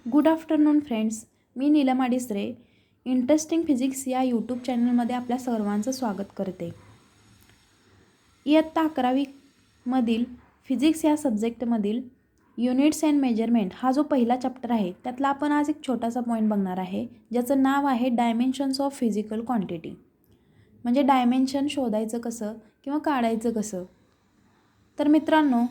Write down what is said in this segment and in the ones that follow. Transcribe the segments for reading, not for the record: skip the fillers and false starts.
Good afternoon friends. मी Neelam Adisare interesting physics या YouTube चॅनलमध्ये आपल्या सर्वांचं स्वागत करते. इयत्ता 11वीमधील फिजिक्स या सब्जेक्टमधील युनिट्स अँड मेजरमेंट हा जो पहिला चॅप्टर आहे त्यातला आपण आज एक छोटासा पॉईंट बघणार आहे, ज्याचं नाव आहे डायमेन्शन्स ऑफ फिजिकल क्वांटिटी. म्हणजे डायमेन्शन शोधायचं कसं किंवा काढायचं कसं. तर मित्रांनो,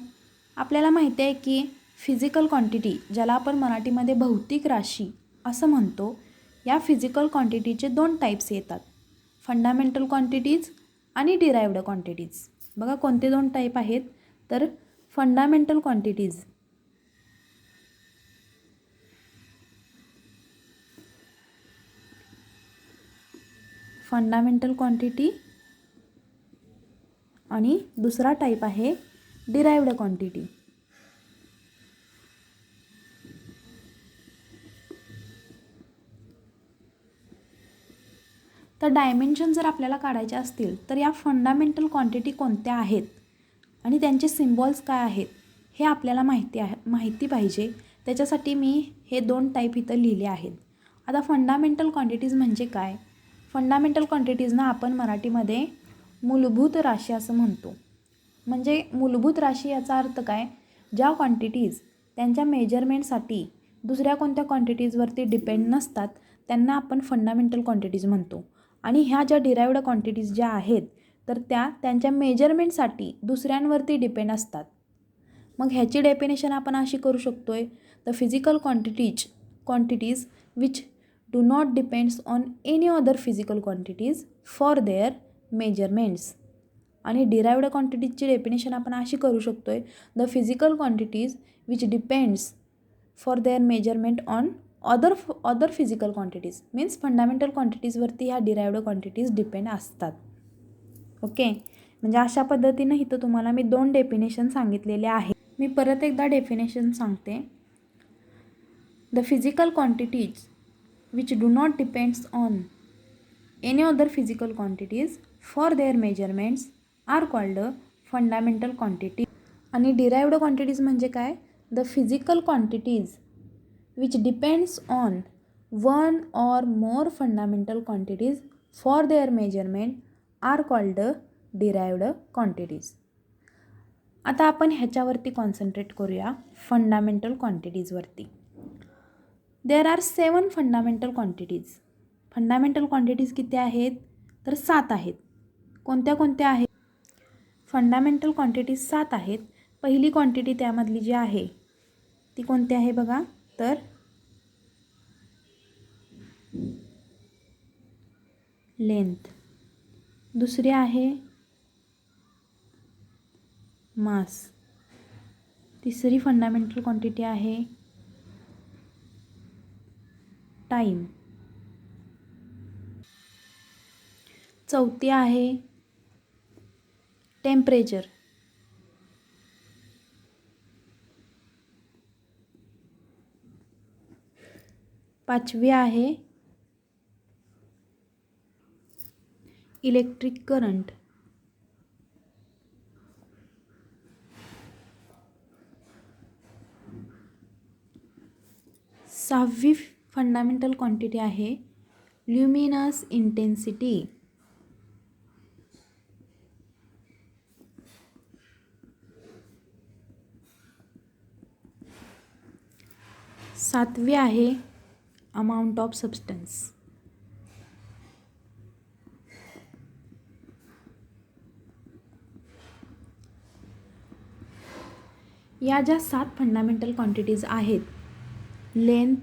आपल्याला माहिती आहे की फिजिकल क्वांटिटी, ज्याला आपण मराठीमध्ये भौतिक राशी असं म्हणतो, या फिजिकल क्वांटिटीचे दोन टाईप्स येतात, फंडामेंटल क्वांटिटीज आणि डिराइव्ड क्वांटिटीज. बघा कोणते दोन टाईप आहेत, तर फंडामेंटल क्वांटिटीज फंडामेंटल क्वांटिटी आणि दुसरा टाईप आहे डिराइव्ड क्वांटिटी. तर डायमेन्शन जर आपल्याला काढायचे असतील तर या फंडामेंटल क्वांटिटी कोणत्या आहेत आणि त्यांचे सिम्बॉल्स काय आहेत हे आपल्याला माहिती पाहिजे. त्याच्यासाठी मी हे दोन टाईप इथं लिहिले आहेत. आता फंडामेंटल क्वांटिटीज म्हणजे काय? फंडामेंटल क्वांटिटीजना आपण मराठीमध्ये मूलभूत राशी असं म्हणतो. म्हणजे मूलभूत राशी याचा अर्थ काय? ज्या क्वांटिटीज त्यांच्या मेजरमेंटसाठी दुसऱ्या कोणत्या क्वांटिटीजवरती डिपेंड नसतात त्यांना आपण फंडामेंटल क्वांटिटीज म्हणतो. आणि ह्या ज्या डिराइव्ड क्वांटिटीज ज्या आहेत तर त्या त्यांच्या मेजरमेंटसाठी दुसऱ्यांवरती डिपेंड असतात. मग ह्याची डेफिनेशन आपण अशी करू शकतो आहे, the physical quantities which do not depends on any other physical quantities for their measurements. आणि डिराइव्ड क्वांटिटीजची डेफिनेशन आपण अशी करू शकतो आहे, the physical quantities which depends for their measurement on other physical quantities. Means fundamental क्वांटिटीजवरती ह्या derived quantities depend असतात. ओके, म्हणजे अशा पद्धतीनं इथं तुम्हाला मी दोन डेफिनेशन सांगितलेले आहे. मी परत एकदा डेफिनेशन सांगते. The physical quantities which do not depends on any other physical quantities for their measurements are called fundamental quantity. आणि डिराइव्ड क्वांटिटीज म्हणजे काय? The physical quantities which depends on one or more fundamental quantities for their measurement are called derived quantities. आता आपण ह्याच्यावरती concentrate करूया, fundamental क्वांटिटीजवरती. There are 7 fundamental quantities. Fundamental quantities किती आहेत? तर 7 आहेत. कोणत्या कोणत्या आहेत? फंडामेंटल क्वांटिटीज 7 आहेत. पहिली क्वांटिटी त्यामधली जी आहे ती कोणती आहे बघा, तर लेंथ. दुसरी आहे मास. तिसरी फंडामेंटल क्वांटिटी आहे टाइम. चौथी आहे टेम्परेचर. पाचवी आहे इलेक्ट्रिक करंट. सहावी फंडामेंटल क्वांटिटी आहे ल्युमिनस इंटेन्सिटी. सातवी आहे अमाऊंट ऑफ सबस्टन्स. या ज्या 7 फंडामेंटल क्वांटिटीज आहेत, length,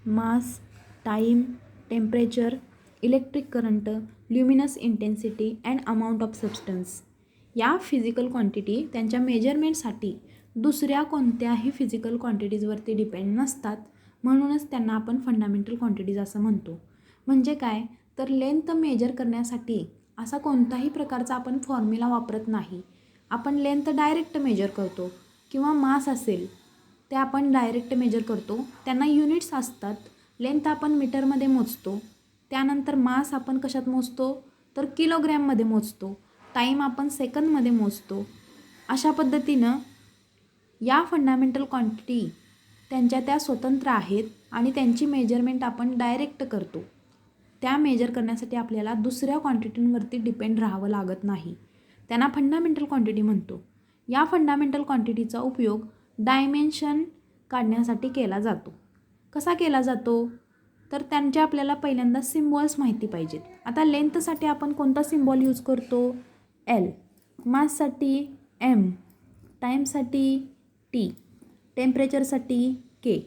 mass, time, temperature, electric current, luminous intensity and amount of substance, या फिजिकल क्वांटिटी त्यांच्या मेजरमेंटसाठी दुसऱ्या कोणत्याही फिजिकल क्वांटिटीजवरती डिपेंड नसतात. म्हणूनच त्यांना आपण फंडामेंटल क्वांटिटीज असं म्हणतो. म्हणजे काय? तर लेंथ मेजर करण्यासाठी असा कोणताही प्रकारचा आपण फॉर्म्युला वापरत नाही. आपण लेंथ डायरेक्ट मेजर करतो किंवा मास असेल ते आपण डायरेक्ट मेजर करतो. त्यांना युनिट्स असतात. लेंथ आपण मीटरमध्ये मोजतो. त्यानंतर मास आपण कशात मोजतो? तर किलोग्रॅममध्ये मोजतो. टाईम आपण सेकंदमध्ये मोजतो. अशा पद्धतीनं या फंडामेंटल क्वांटिटी त्यांच्या त्या स्वतंत्र आहेत आणि त्यांची मेजरमेंट आपण डायरेक्ट करतो. त्या मेजर करण्यासाठी आपल्याला दुसऱ्या क्वांटिटींवरती डिपेंड राहावं लागत नाही. त्यांना फंडामेंटल क्वांटिटी म्हणतो. या फंडामेंटल क्वांटिटीचा उपयोग डायमेन्शन काढण्यासाठी केला जातो. कसा केला जातो? तर त्यांचे आपल्याला पहिल्यांदा सिम्बॉल्स माहिती पाहिजेत. आता लेंथसाठी आपण कोणता सिम्बॉल यूज करतो? एल. माससाठी एम. टाईमसाठी टी. टेम्परेचरसाठी के.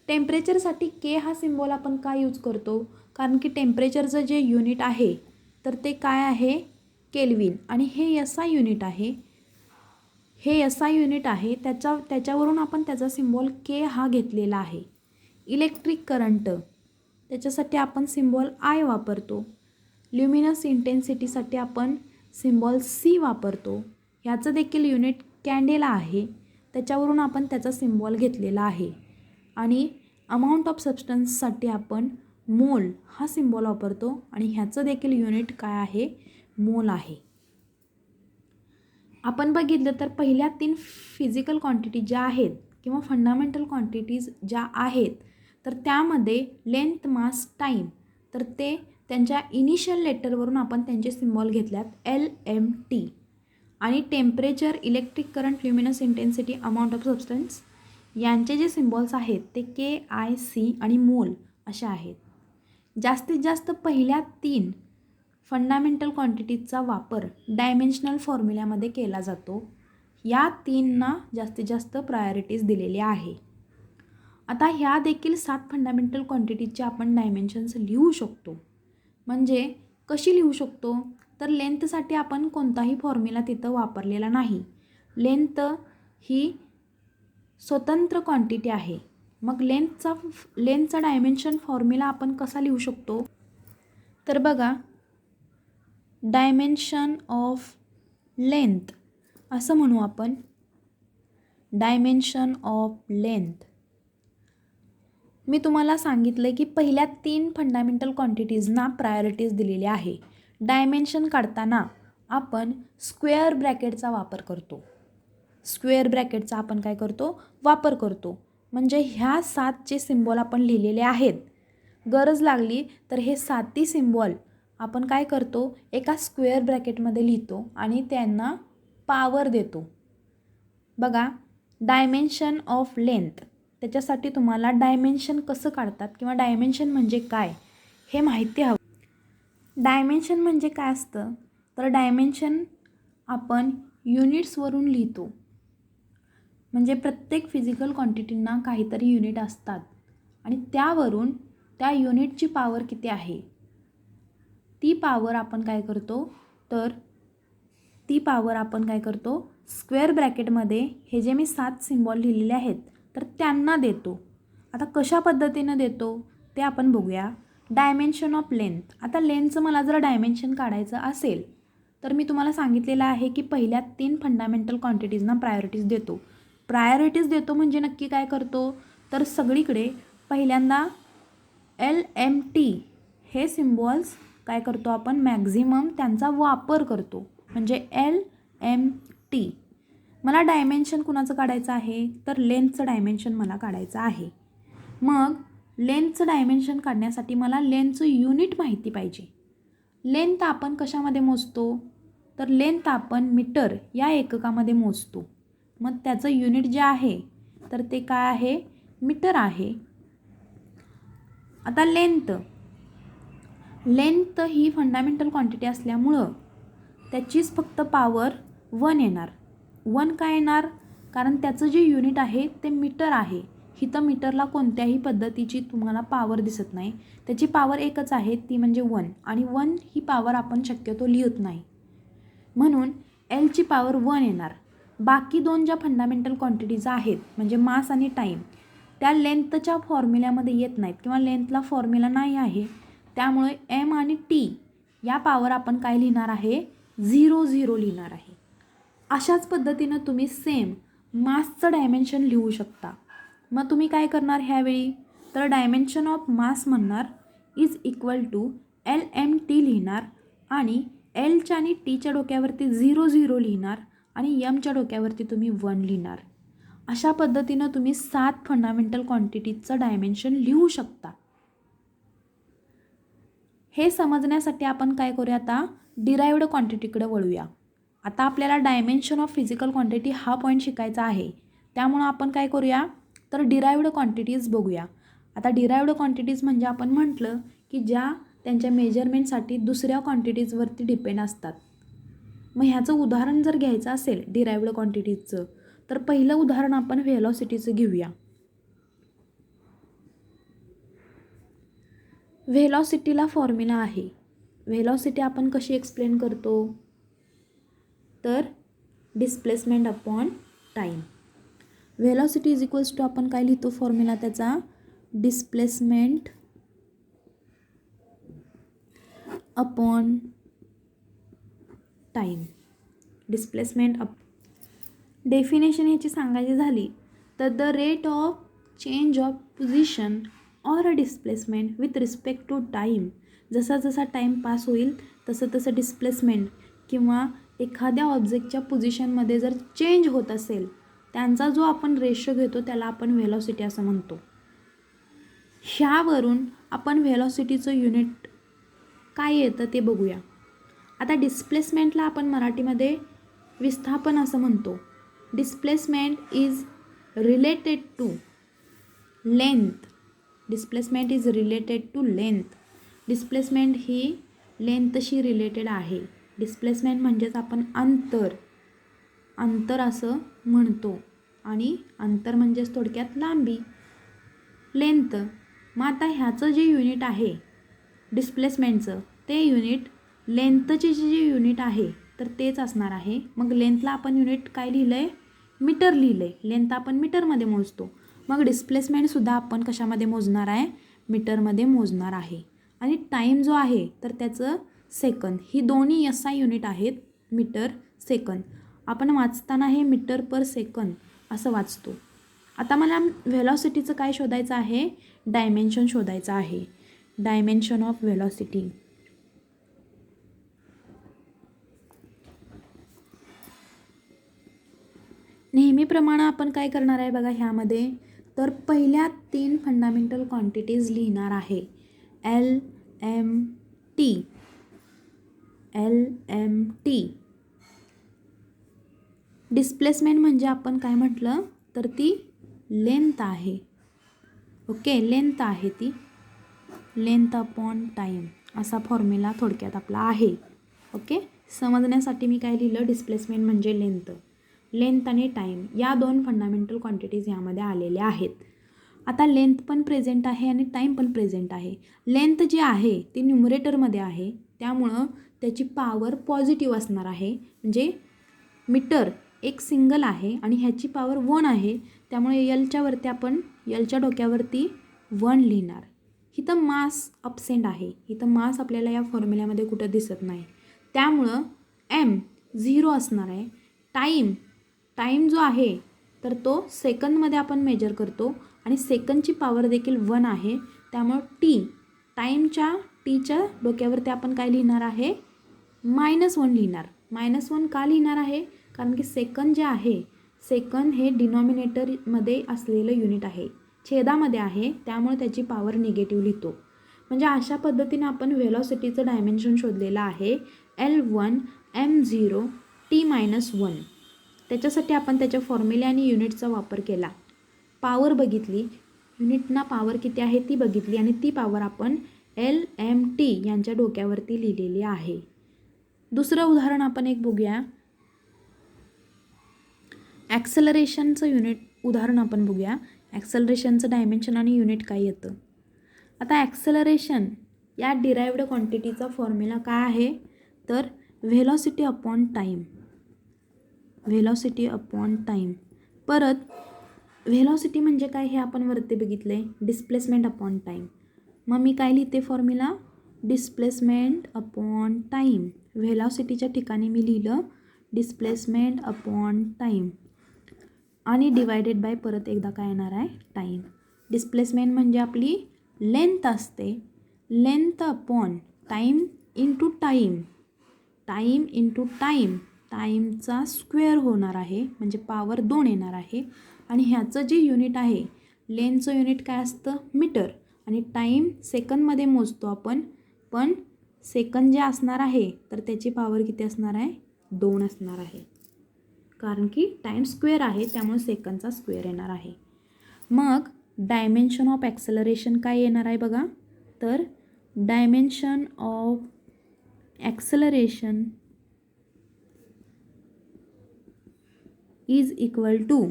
टेम्परेचरसाठी के हा सिम्बॉल आपण का यूज करतो? कारण की टेम्परेचरचं जे युनिट आहे तर ते काय आहे? केल्विन. आणि हे एसआय युनिट आहे. हे एसआय युनिट आहे. त्याच्यावरून आपण त्याचा सिम्बॉल के हा घेतलेला आहे. इलेक्ट्रिक करंट त्याच्यासाठी आपण सिम्बॉल आय वापरतो. ल्युमिनस इंटेन्सिटीसाठी आपण सिम्बॉल सी वापरतो. ह्याचं देखील युनिट कॅन्डेला आहे. त्याच्यावरून आपण त्याचा सिम्बॉल घेतलेला आहे. आणि अमाऊंट ऑफ सबस्टन्ससाठी आपण मोल हा सिम्बॉल वापरतो आणि ह्याचं देखील युनिट काय आहे? मोल आहे. आपण बघितलं तर पहिल्या 3 फिजिकल क्वांटिटी ज्या आहेत किंवा फंडामेंटल क्वांटिटीज ज्या आहेत तर त्यामध्ये लेंथ, मास, टाईम तर ते त्यांच्या इनिशियल लेटरवरून आपण त्यांचे सिम्बॉल घेतल्यात LMT. आणि temperature, electric current, luminous intensity, amount of substance यांचे जे सिम्बॉल्स आहेत ते KIC आणि मोल असे आहेत. जास्तीत जास्त पहिल्या 3 फंडामेंटल क्वांटिटीजचा वापर डायमेन्शनल फॉर्म्युल्यामध्ये केला जातो. या 3ना जास्तीत जास्त प्रायोरिटीज दिलेली आहे. आता ह्या देखील 7 फंडामेंटल क्वांटिटीजचे आपण डायमेन्शन्स लिहू शकतो. म्हणजे कशी लिहू शकतो? तर लेंथसाठी आपण कोणताही फॉर्म्युला तिथं वापरलेला नाही. लेंथ ही स्वतंत्र क्वांटिटी आहे. मग लेंथचा डायमेन्शन फॉर्म्युला आपण कसा लिहू शकतो? तर बघा, डायमेन्शन ऑफ लेंथ असं म्हणू आपण. Dimension of length. मी तुम्हाला सांगितलं की पहिल्या 3 फंडामेंटल क्वांटिटीजना प्रायोरिटीज दिलेली आहे. डायमेन्शन काढताना आपण स्क्वेअर ब्रॅकेटचा वापर करतो. स्क्वेअर ब्रॅकेटचा आपण काय करतो? वापर करतो. म्हणजे ह्या 7चे सिम्बॉल आपण लिहिलेले आहेत. गरज लागली तर हे 7ही सिम्बॉल आपण काय करतो? एका स्क्वेअर ब्रॅकेटमध्ये लिहितो आणि त्यांना पॉवर देतो. बघा, डायमेन्शन ऑफ लेंथ त्याच्यासाठी तुम्हाला डायमेन्शन कसं काढतात किंवा डायमेन्शन म्हणजे काय हे माहिती हवं. डायमेन्शन म्हणजे काय असतं? तर डायमेन्शन आपण युनिट्सवरून लिहितो. म्हणजे प्रत्येक फिजिकल क्वांटिटींना काहीतरी युनिट असतात आणि त्यावरून त्या युनिटची पॉवर किती आहे ती पॉवर आपण काय करतो? तर ती पॉवर आपण काय करतो? स्क्वेअर ब्रॅकेटमध्ये हे जे मी 7 सिम्बॉल लिहिलेले आहेत तर त्यांना देतो. आता कशा पद्धतीनं देतो ते आपण बघूया. Dimension of length. आता लेंथचं मला जर डायमेन्शन काढायचं असेल तर मी तुम्हाला सांगितलेलं आहे की पहिल्या 3 फंडामेंटल क्वांटिटीजना प्रायोरिटीज देतो. प्रायोरिटीज देतो म्हणजे नक्की काय करतो? तर सगळीकडे पहिल्यांदा LMT हे सिम्बॉल्स काय करतो आपण? मॅक्झिमम त्यांचा वापर करतो. म्हणजे LMT. मला डायमेन्शन कुणाचं काढायचं आहे? तर लेंथचं डायमेन्शन मला काढायचं आहे. मग लेंथचं डायमेन्शन काढण्यासाठी मला लेंथचं युनिट माहिती पाहिजे. लेंथ आपण कशामध्ये मोजतो? तर लेंथ आपण मीटर या एककामध्ये मोजतो. मग त्याचं युनिट जे आहे तर ते काय आहे? मीटर आहे. आता लेंथ ही फंडामेंटल क्वांटिटी असल्यामुळं त्याचीच फक्त पॉवर 1 येणार. 1 काय येणार? कारण त्याचं जे युनिट आहे ते मीटर आहे. हिथं मीटरला कोणत्याही पद्धतीची तुम्हाला पॉवर दिसत नाही. त्याची पॉवर एकच आहे ती म्हणजे 1. आणि 1 ही पॉवर आपण शक्यतो लिहित नाही. म्हणून Lची पॉवर 1 येणार. बाकी 2 ज्या फंडामेंटल क्वांटिटीज आहेत म्हणजे मास आणि टाईम त्या लेंथच्या फॉर्म्युल्यामध्ये येत नाहीत किंवा लेंथला फॉर्म्युला नाही आहे. त्यामुळे M आणि T या पॉवर आपण काय लिहिणार आहे? 0 लिहिणार आहे. अशाच पद्धतीनं तुम्ही सेम मासचं डायमेन्शन लिहू शकता. मग तुम्ही काय करणार ह्यावेळी? तर डायमेन्शन ऑफ मास म्हणणार इज इक्वल टू LMT लिहिणार आणि Lच्या आणि Tच्या डोक्यावरती 0 लिहिणार आणि Mच्या डोक्यावरती तुम्ही 1 लिहिणार. अशा पद्धतीनं तुम्ही 7 फंडामेंटल क्वांटिटीजचं डायमेन्शन लिहू शकता. हे समजण्यासाठी आपण काय करूया, आता डिराइव्ड क्वांटिटीकडे वळूया. आता आपल्याला डायमेन्शन ऑफ फिजिकल क्वांटिटी हा पॉईंट शिकायचा आहे. त्यामुळं आपण काय करूया, तर डिराइव्ड क्वांटिटीज बघूया. आता डिराइव्ड क्वांटिटीज म्हणजे आपण म्हटलं की ज्या त्यांच्या मेजरमेंटसाठी दुसऱ्या क्वांटिटीजवरती डिपेंड असतात. मग ह्याचं उदाहरण जर घ्यायचं असेल डिराइव्ड क्वांटिटीजचं, तर पहिलं उदाहरण आपण व्हेलॉसिटीचं घेऊया. व्हेलॉसिटीला फॉर्म्युला आहे. व्हेलॉसिटी आपण कशी एक्सप्लेन करतो, तर displacement upon time. Velocity is equals to आपण काय लिहितो फॉर्म्युला त्याचा, displacement upon time. Displacement definition ह्याची सांगायची झाली तर the rate of change of position or a displacement with respect to time. जसा जसा टाईम पास होईल तसं तसं डिस्प्लेसमेंट किंवा एखाद्या ऑब्जेक्टच्या पोझिशनमध्ये जर चेंज होत असेल त्यांचा जो आपण रेशो घेतो त्याला आपण व्हेलॉसिटी असं म्हणतो. ह्यावरून आपण व्हेलॉसिटीचं युनिट काय येतं ते बघूया. आता डिस्प्लेसमेंटला आपण मराठीमध्ये विस्थापन असं म्हणतो. Displacement is related to length. Displacement is related to length. Displacement ही लेंथशी रिलेटेड आहे. डिस्प्लेसमेंट म्हणजेच आपण अंतर असं म्हणतो आणि अंतर म्हणजेच थोडक्यात लांबी, लेंथ. मग आता ह्याचं जे युनिट आहे डिस्प्लेसमेंटचं ते युनिट लेंथचे जे युनिट आहे तर तेच असणार आहे. मग लेंथला आपण युनिट काय लिहिलं आहे, मीटर लिहिलं आहे. लेंथ आपण मीटरमध्ये मोजतो. मग डिस्प्लेसमेंटसुद्धा आपण कशामध्ये मोजणार आहे, मीटरमध्ये मोजणार आहे. आणि टाईम जो आहे तर त्याचं सेकंद. ही दोन्ही SI युनिट आहेत, मीटर सेकंद. आपण वाचताना हे मीटर पर सेकंद असं वाचतो. आता मला व्हेलॉसिटीचं काय शोधायचं आहे, डायमेन्शन शोधायचं आहे. Dimension of velocity. नेहमीप्रमाणे आपण काय करणार आहे बघा ह्यामध्ये, तर पहिल्या 3 फंडामेंटल क्वांटिटीज लिहिणार आहे. LMT. डिस्प्लेसमेंट म्हणजे आपण काय म्हटलं तर ती लेंथ आहे. ओके, लेंथ आहे ती. लेंथ अपॉन टाईम असा फॉर्म्युला थोडक्यात आपला आहे. ओके, समजण्यासाठी मी काय लिहिलं, डिस्प्लेसमेंट म्हणजे लेंथ आणि टाईम या 2 फंडामेंटल क्वांटिटीज यामध्ये आलेल्या आहेत. आता लेंथ पण प्रेझेंट आहे आणि टाईम पण प्रेझेंट आहे. लेंथ जी आहे ती न्यूमरेटरमध्ये आहे त्यामुळं त्याची पॉवर पॉझिटिव्ह असणार आहे. म्हणजे मीटर एक सिंगल आहे आणि ह्याची पॉवर 1 आहे त्यामुळे एलच्या डोक्यावरती 1 लिहिणार. इथं मास अबसेंट आहे. इथं मास आपल्याला या फॉर्म्युल्यामध्ये कुठं दिसत नाही त्यामुळं M 0 असणार आहे. टाईम जो आहे तर तो सेकंदमध्ये आपण मेजर करतो आणि सेकंदची पॉवर देखील 1 आहे त्यामुळं टीच्या डोक्यावरती आपण काय लिहिणार आहे, -1 लिहिणार. -1 का लिहिणार आहे, कारण की सेकंद जे आहे, सेकंद हे डिनॉमिनेटरमध्ये असलेलं युनिट आहे, छेदामध्ये आहे त्यामुळे त्याची पॉवर निगेटिव्ह लिहितो. म्हणजे अशा पद्धतीने आपण व्हेलॉसिटीचं डायमेन्शन शोधलेलं आहे. L1 M0 T-1. त्याच्यासाठी आपण त्याच्या फॉर्म्युला आणि युनिटचा वापर केला. पॉवर बघितली, युनिटना पॉवर किती आहे ती बघितली आणि ती पॉवर आपण LMT यांच्या डोक्यावरती लिहिलेली आहे. दुसरं उदाहरण आपण एक बघूया. ॲक्सेलरेशनचं उदाहरण आपण बघूया. ॲक्सेलरेशनचं डायमेन्शन आणि युनिट काय येतं. आता ॲक्सेलरेशन या डिराइव्ड क्वांटिटीचा फॉर्म्युला काय आहे, तर velocity upon time. Velocity upon time. परत व्हेलॉसिटी म्हणजे काय हे आपण वरती बघितलं आहे, डिस्प्लेसमेंट अपॉन टाईम. मग मी काय लिहिते फॉर्म्युला, डिस्प्लेसमेंट अपॉन टाईम. व्हेलॉसिटीच्या ठिकाणी मी लिहिलं डिस्प्लेसमेंट अपॉन टाईम आणि डिवायडेड बाय परत एकदा काय येणार आहे, टाईम. डिस्प्लेसमेंट म्हणजे आपली लेंथ असते. Length upon time into time. Time into time. टाईमचा स्क्वेअर होणार आहे म्हणजे पॉवर 2 येणार आहे. आणि ह्याचं जे युनिट आहे लेनचं युनिट काय असतं मीटर आणि टाईम सेकंदमध्ये मोजतो आपण, पण सेकंद जे असणार आहे तर त्याची पॉवर किती असणार आहे 2 असणार आहे, कारण की टाईम स्क्वेअर आहे त्यामुळे सेकंदचा स्क्वेअर येणार आहे. मग डायमेन्शन ऑफ ॲक्सेलरेशन काय येणार आहे बघा, तर dimension of acceleration is equal to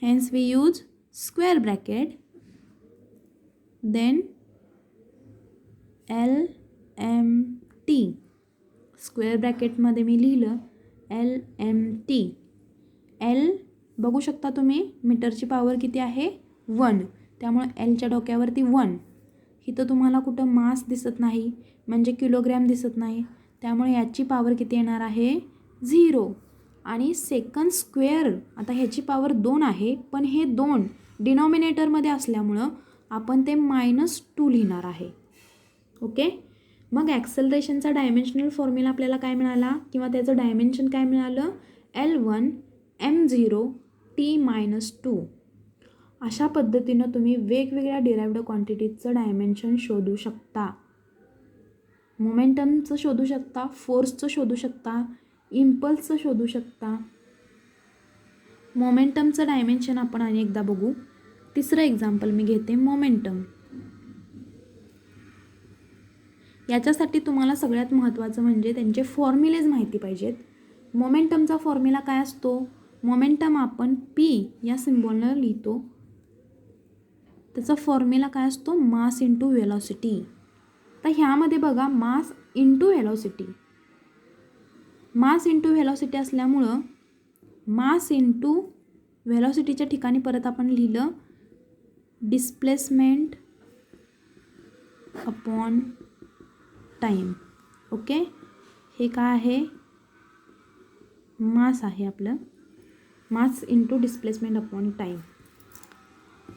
hence we use square bracket, then LMT. Square ब्रॅकेटमध्ये मी लिहिलं LMT. L बघू शकता तुम्ही मीटरची पॉवर किती आहे 1, त्यामुळे Lच्या डोक्यावरती 1. इथं तुम्हाला कुठं मास दिसत नाही म्हणजे किलोग्रॅम दिसत नाही, त्यामुळे याची पॉवर किती येणार आहे 0. आणि सेकंद स्क्वेअर आता ह्याची पॉवर 2 आहे, पण हे 2 डिनॉमिनेटरमध्ये असल्यामुळं आपण ते -2 लिहिणार आहे. ओके. मग ॲक्सेलरेशनचा डायमेन्शनल फॉर्म्युला आपल्याला काय मिळाला किंवा त्याचं डायमेन्शन काय मिळालं L1 m0 t-2. अशा पद्धतीनं तुम्ही वेगवेगळ्या डिराइव्ड क्वांटिटीजचं डायमेन्शन शोधू शकता. मोमेंटमचं शोधू शकता, फोर्सचं शोधू शकता, इम्पल्सचं शोधू शकता. मोमेंटमचं डायमेन्शन आपण आणि एकदा बघू. तिसरं एक्झाम्पल मी घेते मोमेंटम. याच्यासाठी तुम्हाला सगळ्यात महत्त्वाचं म्हणजे त्यांचे फॉर्म्युलेज माहिती पाहिजेत. मोमेंटमचा फॉर्म्युला काय असतो, मोमेंटम आपण P या सिम्बॉलनं लिहितो. त्याचा फॉर्म्युला काय असतो मास इंटू वेलॉसिटी. तर ह्यामध्ये बघा mass into velocity, mass into velocity असल्यामुळं मास इंटू व्हेलॉसिटीच्या ठिकाणी परत आपण लिहिलं डिस्प्लेसमेंट अपॉन टाईम. ओके. हे काय आहे मास आहे आपलं, mass into displacement upon time.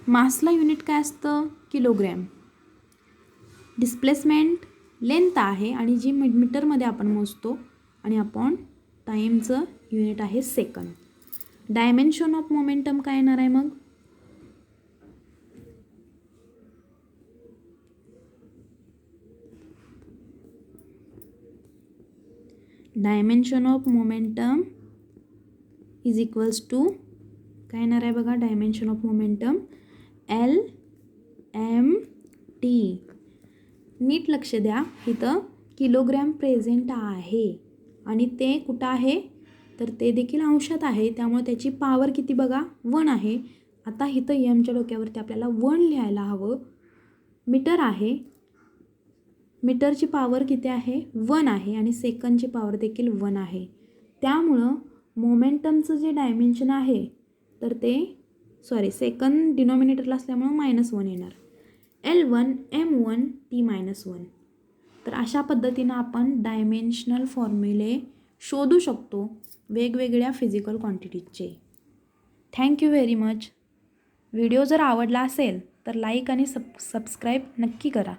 मासला युनिट काय असतं किलोग्रॅम, डिस्प्लेसमेंट लेंथ आहे आणि जी मीटरमध्ये आपण मोजतो आणि अपॉन टाईमचं युनिट आहे सेकंद. डायमेन्शन ऑफ मोमेंटम काय येणार आहे मग dimension of momentum is equals to काय येणार आहे बघा डायमेन्शन ऑफ मोमेंटम LMT. नीट लक्ष द्या, इथं किलोग्रॅम प्रेझेंट आहे आणि ते कुठं आहे तर ते देखील अंशात आहे, त्यामुळे त्याची पॉवर किती बघा 1 आहे. आता इथं एमच्या डोक्यावरती आपल्याला 1 लिहायला हवं. मीटर आहे, मीटरची पॉवर किती आहे 1 आहे आणि सेकंडची पॉवर देखील 1 आहे. त्यामुळं मोमेंटमचं जे डायमेन्शन आहे तर ते सेकंड डिनॉमिनेटरला असल्यामुळं -1 येणार. L1 m1 t-1. तर अशा पद्धतीनं आपण डायमेन्शनल फॉर्म्युले शोधू शकतो वेगवेगळ्या फिजिकल क्वांटिटीजचे. Thank you very much. व्हिडिओ जर आवडला असेल तर लाईक आणि सबस्क्राईब नक्की करा.